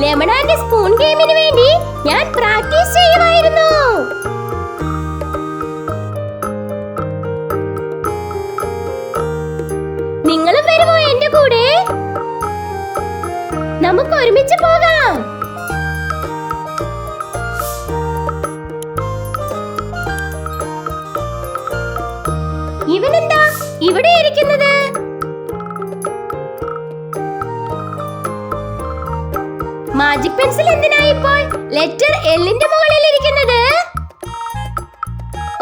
Lemon and spoon ഗെയിമിന് വേണ്ടി ഞാൻ practice ചെയ്യുമായിരുന്നു. നിങ്ങളും വരുമോ എന്റെ കൂടെ? നമുക്ക് ഒരുമിച്ച് പോകാം. ഇവനെന്താ ഇവിടെ ഇരിക്കുന്നത്? മാജിക് പെൻസിൽ എന്തിനാ ഇപ്പോൾ ലെറ്റർ എല്ലിന്റെ മുകളിൽ ഇരിക്കുന്നത്?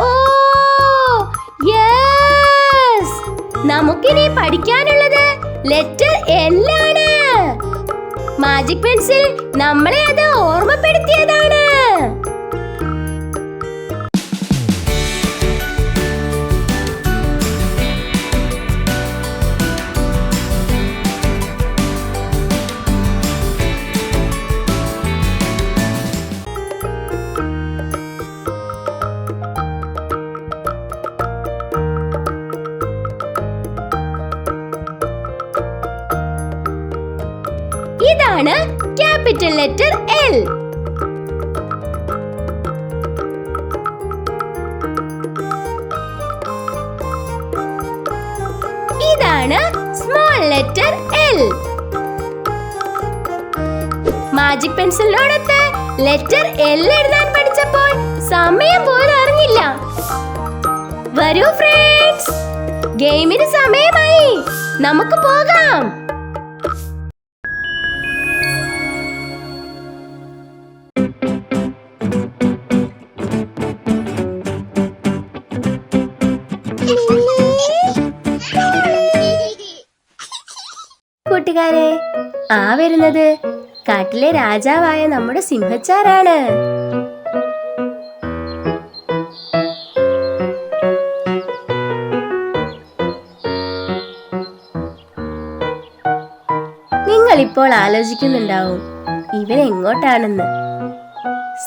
ഓ യെസ്, നമുക്കിനി പഠിക്കാനുള്ളത് ലെറ്റർ എൽ ആണ്. മാജിക് പെൻസിൽ നമ്മളെ അത് ഓർമ്മപ്പെടുത്തിയതാണ്. ഇതാണ് ക്യാപിറ്റൽ ലെറ്റർ എൽ. ഇതാണ് സ്മോൾ ലെറ്റർ എൽ. മാജിക് പെൻസിലിനോടൊത്ത് ലെറ്റർ എൽ എഴുതാൻ പഠിച്ചപ്പോൾ സമയം പോലും അറിഞ്ഞില്ല. വരൂ ഫ്രണ്ട്സ്, ഗെയിമിന് സമയമായി, നമുക്ക് പോകാം. കൂട്ടുകാരെ, ആ വരുന്നത് കാട്ടിലെ രാജാവായ നമ്മുടെ സിംഹച്ചാരാണ്. നിങ്ങൾ ഇപ്പോൾ ആലോചിക്കുന്നുണ്ടാവും ഇവൻ എങ്ങോട്ടാണെന്ന്.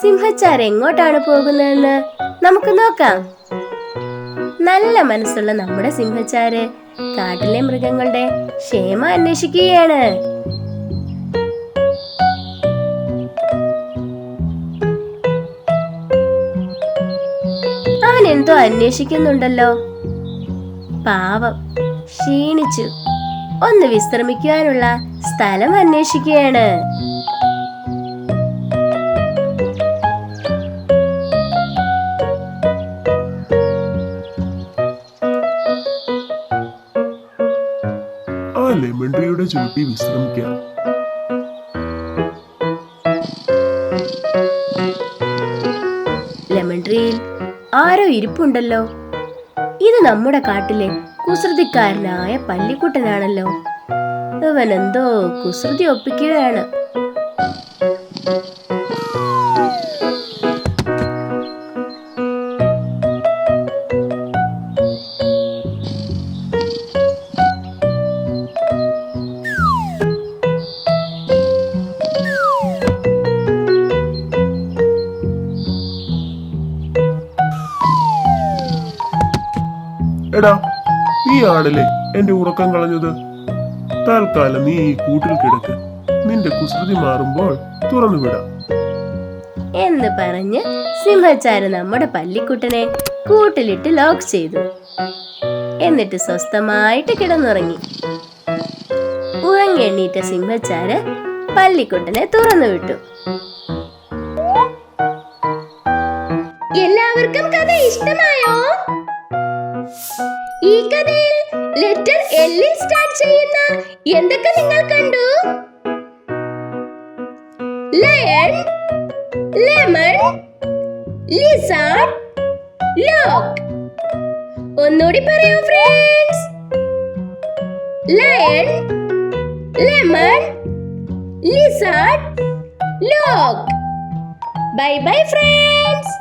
സിംഹച്ചാർ എങ്ങോട്ടാണ് പോകുന്നതെന്ന് നമുക്ക് നോക്കാം. നല്ല മനസ്സുള്ള നമ്മുടെ സിംഹച്ചാര് കാട്ടിലെ മൃഗങ്ങളുടെ ക്ഷേമം അന്വേഷിക്കുകയാണ്. അവൻ എന്തോ അന്വേഷിക്കുന്നുണ്ടല്ലോ. പാവം, ക്ഷീണിച്ചു, ഒന്ന് വിശ്രമിക്കുവാനുള്ള സ്ഥലം അന്വേഷിക്കുകയാണ്. ലെമൺ ട്രീയുടെ ചുവട്ടിൽ വിശ്രമിക്കാം. ലെമൺ ട്രീയിൽ ആരോ ഇരിപ്പുണ്ടല്ലോ. ഇത് നമ്മുടെ കാട്ടിലെ കുസൃതിക്കാരനായ പല്ലിക്കുട്ടനാണല്ലോ. ഇവൻ എന്തോ കുസൃതി ഒപ്പിക്കുകയാണ്. എടാ, നീ ആണല്ലേ എന്റെ ഉറക്കം കളഞ്ഞത്. തൽക്കാലം നീ ഈ കൂട്ടിൽ കിടക്ക്, നിന്റെ കുസൃതി മാറുമ്പോൾ തുറന്നു വിടാം എന്ന് പറഞ്ഞ് സിംഹച്ചാര് നമ്മുടെ പല്ലിക്കുട്ടനെ കൂട്ടിലിട്ട് ലോക്ക് ചെയ്തു. എന്നിട്ട് സ്വസ്ഥമായിട്ട് കിടന്നുറങ്ങി. ഉറങ്ങി എണ്ണീറ്റ സിംഹച്ചാര് പല്ലിക്കുട്ടനെ തുറന്നു വിട്ടു. എല്ലാവർക്കും കഥ ഇഷ്ടമായോ? ഈ കഥയിൽ ലെറ്റർ എല്ലിൽ സ്റ്റാർട്ട് ചെയ്യുന്ന എന്തൊക്കെ നിങ്ങൾ കണ്ടു? Lion, lemon, lizard, lock. ഒന്നുകൂടി പറയൂ friends. Lion, lemon, lizard, lock. By bye friends.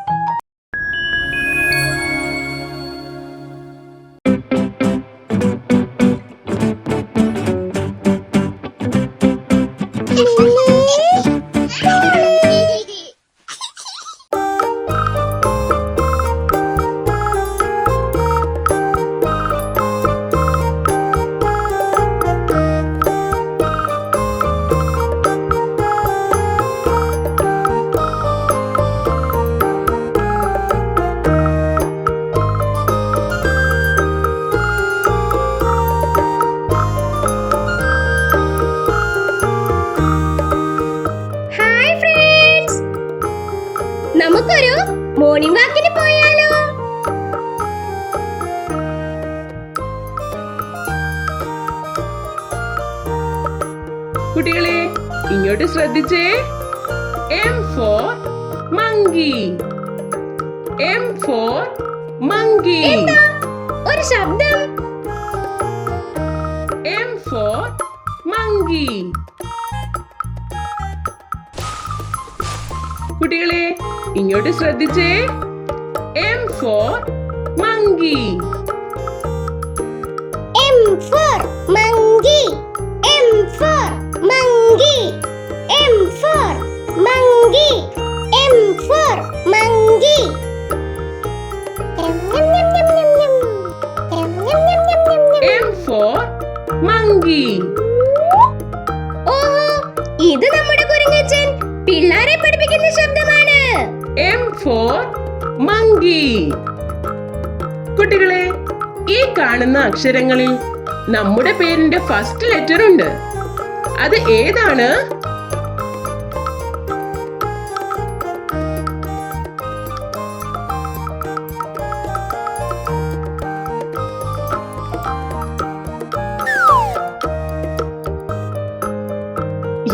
Morning വാക്കിന് പോയാലോ? കുട്ടികളെ ഇങ്ങോട്ട് ശ്രദ്ധിച്ചേ. M for monkey. M for monkey. എന്താ ഒരു ശബ്ദം? M for monkey. കുട്ടികളെ ഇങ്ങോട്ട് ശ്രദ്ധിച്ചേ. M for monkey. M for monkey. M for monkey. M for monkey. M for monkey. M for monkey. ഓഹോ, ഇത് നമ്മുടെ കുരങ്ങച്ചൻ പിള്ളാരെ പഠിപ്പിക്കുന്ന ശബ്ദമാണ്. M for monkey. കുട്ടികളെ ഈ കാണുന്ന അക്ഷരങ്ങളിൽ നമ്മുടെ പേരിന്റെ ഫസ്റ്റ് ലെറ്റർ ഉണ്ട്. അത് ഏതാണ്?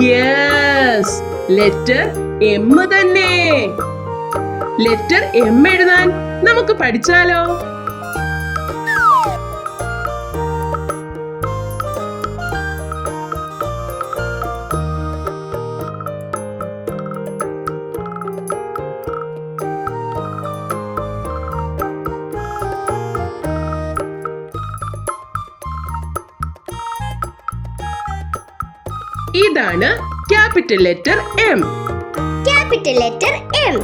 യെസ്, ലെറ്റർ M തന്നെ. ലെറ്റർ M എഴുതാൻ നമുക്ക് പഠിച്ചാലോ? ഇതാണ് capital letter M. Capital letter M.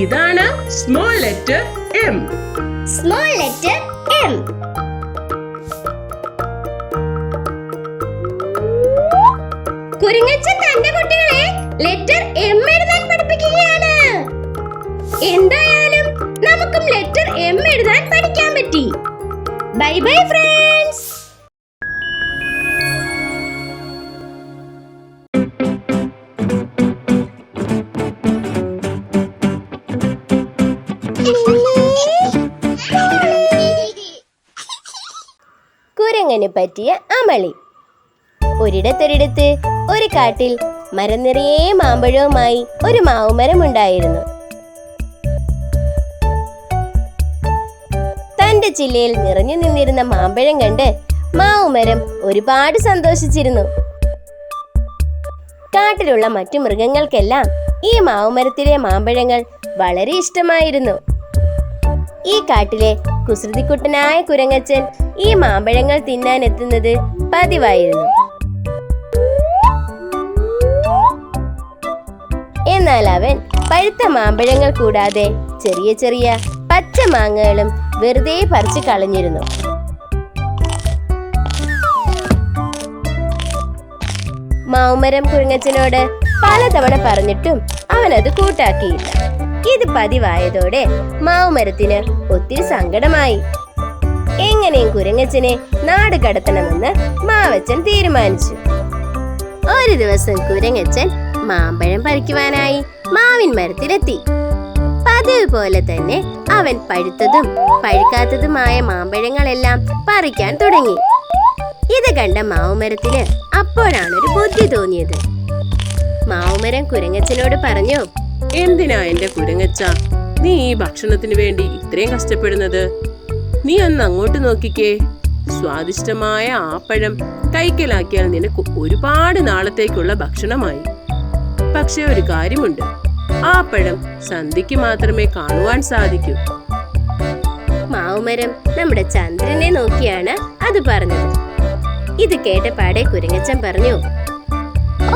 ഇതാണ് small letter M. Small letter M. കുരങ്ങച്ചൻ തന്റെ കുട്ടികളെ ലെറ്റർ M എഴുതാൻ പഠിപ്പിക്കുകയാണ്. എന്തായാലും നമുക്കും ലെറ്റർ M എഴുതാൻ പഠിക്കാൻ പറ്റി. By bye friends. കുരങ്ങന് പറ്റിയ അമളി. ഒരിടത്തൊരിടത്ത് ഒരു കാട്ടിൽ മരം നിറയെ മാമ്പഴവുമായി ഒരു മാവുമരം ഉണ്ടായിരുന്നു. തന്റെ ചില്ലയിൽ നിറഞ്ഞു നിന്നിരുന്ന മാമ്പഴം കണ്ട് മാവുമരം ഒരുപാട് സന്തോഷിച്ചിരുന്നു. കാട്ടിലുള്ള മറ്റു മൃഗങ്ങൾക്കെല്ലാം ഈ മാവുമരത്തിലെ മാമ്പഴങ്ങൾ വളരെ ഇഷ്ടമായിരുന്നു. ഈ കാട്ടിലെ കുസൃതിക്കുട്ടനായ കുരങ്ങച്ചൻ ഈ മാമ്പഴങ്ങൾ തിന്നാൻ എത്തുന്നത് പതിവായിരുന്നു. എന്നാൽ അവൻ പഴുത്ത മാമ്പഴങ്ങൾ കൂടാതെ ചെറിയ ചെറിയ പച്ച മാങ്ങകളും വെറുതെ പറിച്ചു കളഞ്ഞിരുന്നു. മാവുമരം കുരങ്ങച്ചനോട് പലതവണ പറഞ്ഞിട്ടും അവനത് കൂട്ടാക്കിയില്ല. ഇത് പതിവായതോടെ മാവുമരത്തിന് ഒത്തിരി സങ്കടമായി. എങ്ങനെയും കുരങ്ങച്ചനെ നാട് കടത്തണമെന്ന് മാവച്ചൻ തീരുമാനിച്ചു. ഒരു ദിവസം കുരങ്ങച്ചൻ മാമ്പഴം പറിക്കുവാനായി മാവിൻ മരത്തിലെത്തി. പതിവ് പോലെ തന്നെ അവൻ പഴുത്തതും പഴുക്കാത്തതുമായ മാമ്പഴങ്ങളെല്ലാം പറിക്കാൻ തുടങ്ങി. ഇത് കണ്ട മാവുമരത്തിന് അപ്പോഴാണൊരു ബുദ്ധി തോന്നിയത്. മാവുമരം കുരങ്ങച്ചനോട് പറഞ്ഞു, എന്തിനാ എന്റെ കുരങ്ങച്ച നീ ഈ ഭക്ഷണത്തിന് വേണ്ടി ഇത്രയും കഷ്ടപ്പെടുന്നത്? നീ ഒന്ന് അങ്ങോട്ട് നോക്കിക്കേ. സ്വാദിഷ്ടമായ ആ പഴം കൈക്കലാക്കിയാൽ നിനക്ക് ഒരുപാട് നാളത്തേക്കുള്ള ഭക്ഷണമായി. പക്ഷെ ഒരു കാര്യമുണ്ട്, ആ പഴം സന്ധ്യയ്ക്ക് മാത്രമേ കാണുവാൻ സാധിക്കൂ. മാവുമരം നമ്മുടെ ചന്ദ്രനെ നോക്കിയാണ് അത് പറഞ്ഞത്. ഇത് കേട്ടപാടെ കുരങ്ങച്ചൻ പറഞ്ഞു,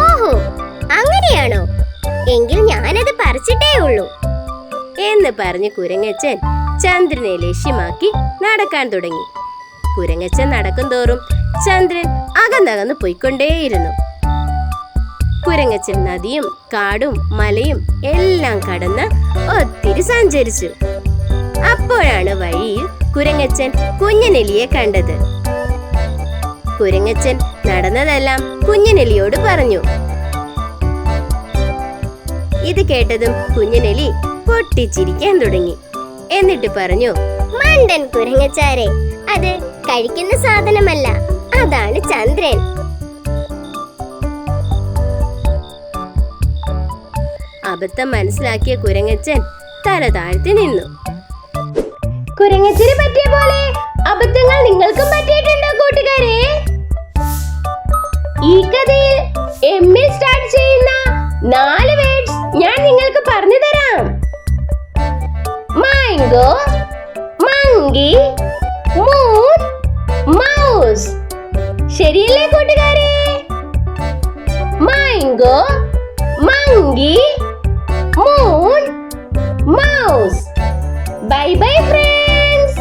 ഓഹോ, അങ്ങനെയാണോ? എങ്കിൽ ഞാനത് പറിച്ചിട്ടേ ഉള്ളൂ എന്ന് പറഞ്ഞ് കുരങ്ങച്ചൻ ചന്ദ്രനെ ലക്ഷ്യമാക്കി നടക്കാൻ തുടങ്ങി. കുരങ്ങച്ചൻ നടക്കും തോറും ചന്ദ്രൻ അകന്നകന്ന് പോയിക്കൊണ്ടേയിരുന്നു. കുരങ്ങച്ചൻ നദിയും കാടും മലയും എല്ലാം കടന്ന് ഒത്തിരി സഞ്ചരിച്ചു. അപ്പോഴാണ് വഴിയിൽ കുരങ്ങച്ചൻ കുഞ്ഞനെലിയെ കണ്ടത്. കുരങ്ങച്ചൻ നടന്നതെല്ലാം കുഞ്ഞനെലിയോട് പറഞ്ഞു. ഇത് കേട്ടതും കുഞ്ഞനെലി പൊട്ടിച്ചിരിക്കാൻ തുടങ്ങി. എന്നിട്ട് പറഞ്ഞു, മണ്ടൻ കുരങ്ങച്ചാരെ, അത് കഴിക്കുന്ന സാധനമല്ല, അതാണ് ചന്ദ്രൻ. അബദ്ധം മനസ്സിലാക്കിയ കുരങ്ങച്ചൻ തല താഴ്ത്തി നിന്നു. കുരങ്ങച്ചന് പറ്റിയ പോലെ അബദ്ധങ്ങൾ നിങ്ങൾക്കും പറ്റിയിട്ടുണ്ടോ കൂട്ടുകാരെ? ഈ കഥയിൽ എമ്മിൽ സ്റ്റാർട്ട് ചെയ്യുന്ന 4 വേർഡ്സ് ഞാൻ നിങ്ങൾക്ക് പറഞ്ഞു തരാം. Mango, monkey, moon, mouse. ശരിയല്ലേ കൂട്ടുകാരെ? Mango, monkey, moon, mouse. Bye bye friends.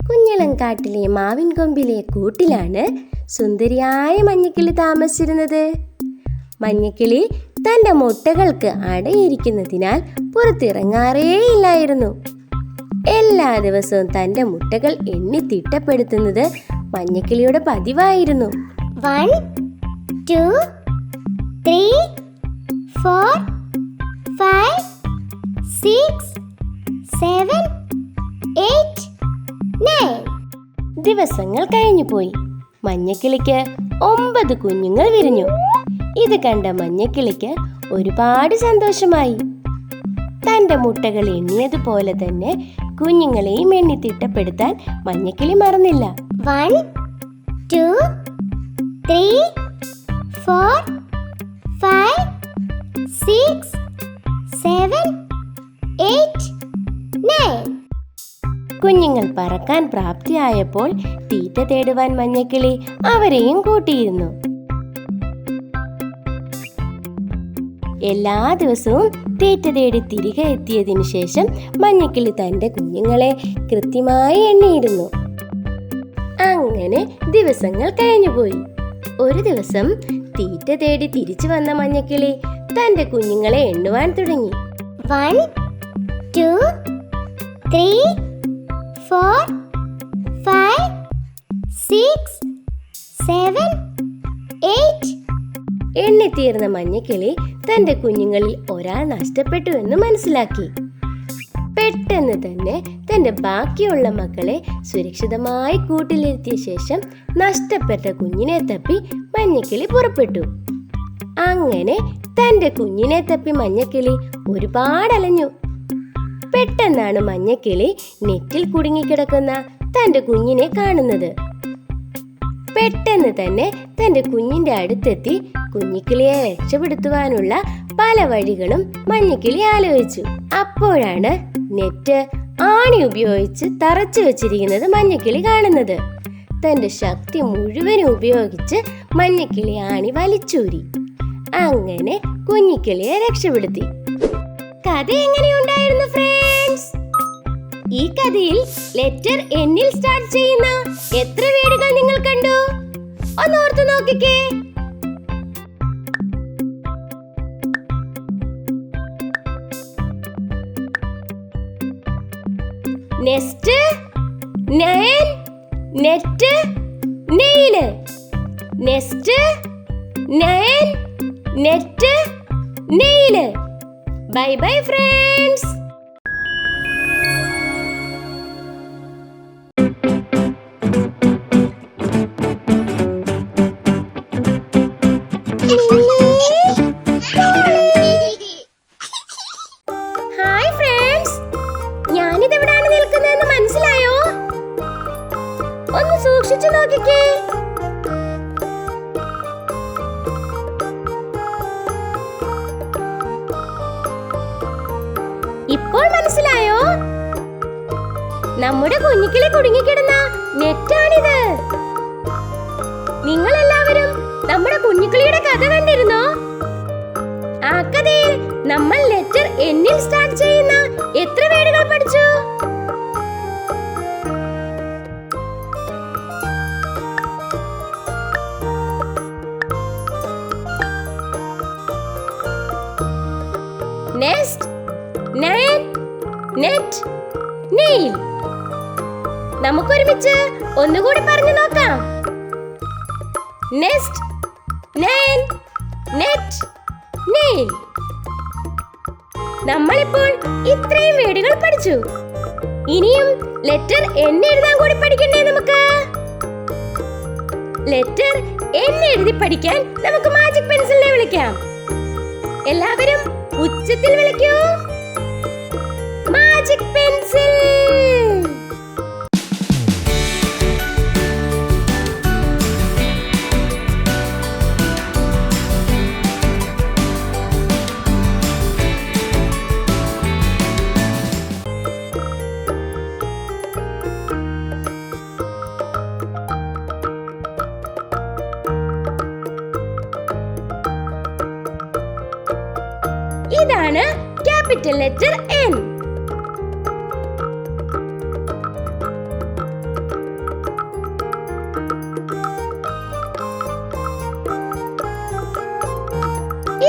കുഞ്ഞിളങ്കാട്ടിലെ മാവിൻ കൊമ്പിലെ കൂട്ടിലാണ് സുന്ദരിയായ മഞ്ഞക്കിളി താമസിച്ചിരുന്നത്. മഞ്ഞക്കിളി തന്റെ മുട്ടകൾക്ക് അടയിരിക്കുന്നതിനാൽ പുറത്തിറങ്ങാറേയില്ലായിരുന്നു. എല്ലാ ദിവസവും തന്റെ മുട്ടകൾ എണ്ണി തിട്ടപ്പെടുത്തുന്നത് മഞ്ഞക്കിളിയുടെ പതിവായിരുന്നു. 1 2 3 4 5 6 7 8 9. ദിവസങ്ങൾ കഴിഞ്ഞുപോയി. മഞ്ഞക്കിളിക്ക് 9 കുഞ്ഞുങ്ങൾ വിരിഞ്ഞു. ഇത് കണ്ട മഞ്ഞക്കിളിക്ക് ഒരുപാട് സന്തോഷമായി. തന്റെ മുട്ടകൾ എണ്ണിയതുപോലെ തന്നെ കുഞ്ഞുങ്ങളെയും എണ്ണി തിട്ടപ്പെടുത്താൻ മഞ്ഞക്കിളി മറന്നില്ല. 1 2 3 4 5 6 7 8 9. കുഞ്ഞുങ്ങൾ പറക്കാൻ പ്രാപ്തിയായപ്പോൾ തീറ്റ തേടുവാൻ മഞ്ഞക്കിളി അവരെയും കൂട്ടിയിരുന്നു. എല്ലാ ദിവസവും തീറ്റ തേടി തിരികെ എത്തിയതിനു ശേഷം മഞ്ഞക്കിളി തന്റെ കുഞ്ഞുങ്ങളെ കൃത്യമായി എണ്ണിയിരുന്നു. അങ്ങനെ ദിവസങ്ങൾ കഴിഞ്ഞുപോയി. ഒരു ദിവസം തീറ്റ തേടി തിരിച്ചു വന്ന മഞ്ഞക്കിളി തന്റെ കുഞ്ഞുങ്ങളെ എണ്ണുവാൻ തുടങ്ങി. 1 2 3 4 5 6 7 8. എണ്ണിത്തീർന്ന മഞ്ഞക്കിളി തന്റെ കുഞ്ഞുങ്ങളിൽ ഒരാൾ നഷ്ടപ്പെട്ടു എന്ന് മനസ്സിലാക്കി. പെട്ടെന്ന് തന്നെ തന്റെ ബാക്കിയുള്ള മക്കളെ സുരക്ഷിതമായി കൂട്ടിലിരുത്തിയ ശേഷം നഷ്ടപ്പെട്ട കുഞ്ഞിനെ തപ്പി മഞ്ഞക്കിളി പുറപ്പെട്ടു. അങ്ങനെ തന്റെ കുഞ്ഞിനെ തപ്പി മഞ്ഞക്കിളി ഒരുപാട് അലഞ്ഞു. പെട്ടെന്നാണ് മഞ്ഞക്കിളി നെറ്റിൽ കുടുങ്ങിക്കിടക്കുന്ന തന്റെ കുഞ്ഞിനെ കാണുന്നത്. പെട്ടെന്ന് തന്നെ തന്റെ കുഞ്ഞിന്റെ അടുത്തെത്തി കുഞ്ഞിക്കിളിയെ രക്ഷപ്പെടുത്തുവാനുള്ള പല വഴികളും മഞ്ഞക്കിളി ആലോചിച്ചു. അപ്പോഴാണ് നെറ്റ് ആണി ഉപയോഗിച്ച് തറച്ചു വെച്ചിരിക്കുന്നത് മഞ്ഞക്കിളി കാണുന്നത്. തന്റെ ശക്തി മുഴുവനും ഉപയോഗിച്ച് മഞ്ഞക്കിളി ആണി വലിച്ചൂരി. അങ്ങനെ കുഞ്ഞിക്കിളിയെ രക്ഷപ്പെടുത്തി. കഥ എങ്ങനെയുണ്ടായിരുന്നു ഫ്രണ്ട്സ്? ഈ കഥയിൽ ലെറ്റർ എന്നിൽ സ്റ്റാർട്ട് ചെയ്യുന്ന എത്ര വേർഡുകൾ നിങ്ങൾ കണ്ടു? ഒന്ന് ഓർത്തു നോക്കിക്കേ. Nest, nine, net, nail. Nest, nine, net, nail. Bye bye friends. Hi friends, ഞാനിതെവിടാണ് നിൽക്കുന്നതെന്ന് മനസ്സിലായോ? ഒന്ന് സൂക്ഷിച്ചു നോക്കിക്കേ. ഇപ്പോൾ മനസ്സിലായോ? നമ്മുടെ കുഞ്ഞിക്കിളി കുടുങ്ങിക്കിടുന്ന നെറ്റാണിത്. നിങ്ങൾ എല്ലാവരും നമ്മുടെ കുഞ്ഞിക്കിളിയുടെ കഥ കണ്ടിരുന്നോ? ആ കഥയിൽ നമ്മൾ ലെറ്റർ എന്നിൽ സ്റ്റാർട്ട് ചെയ്യുന്ന എത്ര വേർഡുകൾ പഠിച്ചു? Net, nail. നമുക്കൊരുമിച്ച് ഒന്നുകൂടി പറഞ്ഞു നോക്കാം. Nest, nail, net, nail. നമ്മളിപ്പോൾ ഇത്രയും വേർഡുകൾ പഠിച്ചു. ഇനിയും ലെറ്റർ N എഴുതാൻ കൂടി പഠിക്കണ്ടേ നമുക്ക്? ലെറ്റർ N എഴുതി പഠിക്കാൻ നമുക്ക് മാജിക് പെൻസിലിനെ വിളിക്കാം. എല്ലാവരും ഉച്ചത്തിൽ വിളിക്കൂ. Magic pencil. ഇതാണ് ക്യാപിറ്റൽ ലെറ്റർ N.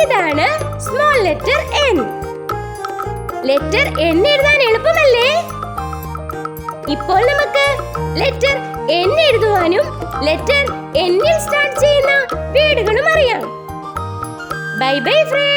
ഇതാണ് small letter N. Letter N എഴുതാൻ എളുപ്പമല്ലേ? ഇപ്പോൾ നമുക്ക് ലെറ്റർ N എഴുതുവാനും ലെറ്റർ N ൽ സ്റ്റാർട്ട് ചെയ്യുന്ന വേർഡുകളും അറിയാം. By bye friends.